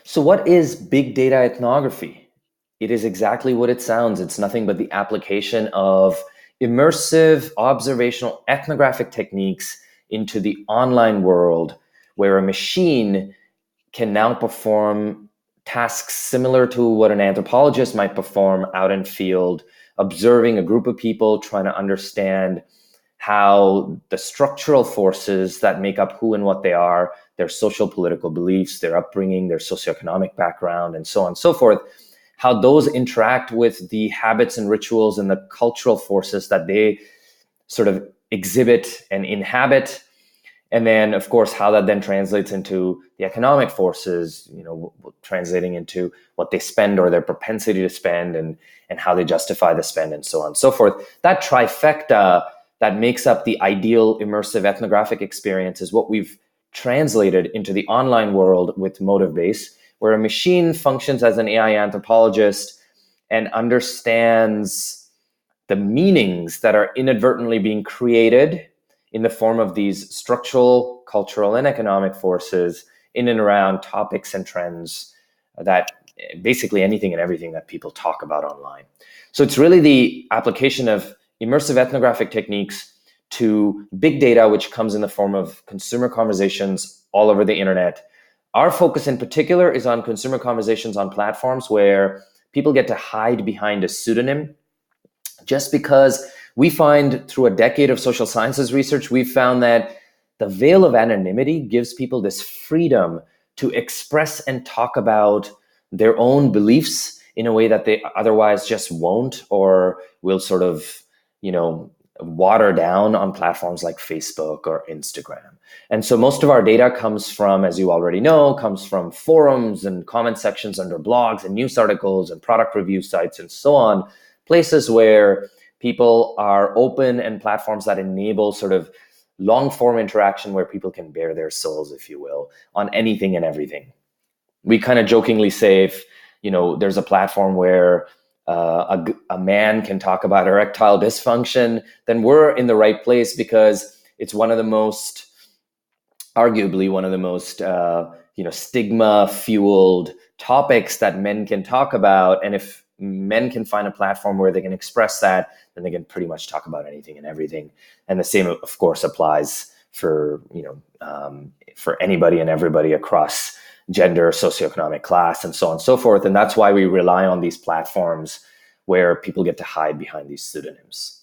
So, what is big data ethnography? It is exactly what it sounds. It's nothing but the application of immersive observational ethnographic techniques into the online world where a machine can now perform tasks similar to what an anthropologist might perform out in field, observing a group of people, trying to understand how the structural forces that make up who and what they are, their social political beliefs, their upbringing, their socioeconomic background, and so on and so forth, how those interact with the habits and rituals and the cultural forces that they sort of exhibit and inhabit. And then, of course, how that then translates into the economic forces, translating into what they spend or their propensity to spend, and how they justify the spend, and so on and so forth. That trifecta that makes up the ideal immersive ethnographic experience is what we've translated into the online world with Motive Base, where a machine functions as an AI anthropologist and understands the meanings that are inadvertently being created in the form of these structural, cultural, and economic forces in and around topics and trends that basically anything and everything that people talk about online. So it's really the application of immersive ethnographic techniques to big data, which comes in the form of consumer conversations all over the internet. Our focus in particular is on consumer conversations on platforms where people get to hide behind a pseudonym, just because we find through a decade of social sciences research, we've found that the veil of anonymity gives people this freedom to express and talk about their own beliefs in a way that they otherwise just won't, or will sort of, water down on platforms like Facebook or Instagram. And so most of our data comes from, as you already know, comes from forums and comment sections under blogs and news articles and product review sites and so on, places where people are open and platforms that enable sort of long form interaction where people can bare their souls, if you will, on anything and everything. We kind of jokingly say if, there's a platform where a man can talk about erectile dysfunction, then we're in the right place, because it's arguably one of the most, stigma fueled topics that men can talk about. And if men can find a platform where they can express that, then they can pretty much talk about anything and everything. And the same, of course, applies for for anybody and everybody across gender, socioeconomic class, and so on and so forth. And that's why we rely on these platforms where people get to hide behind these pseudonyms.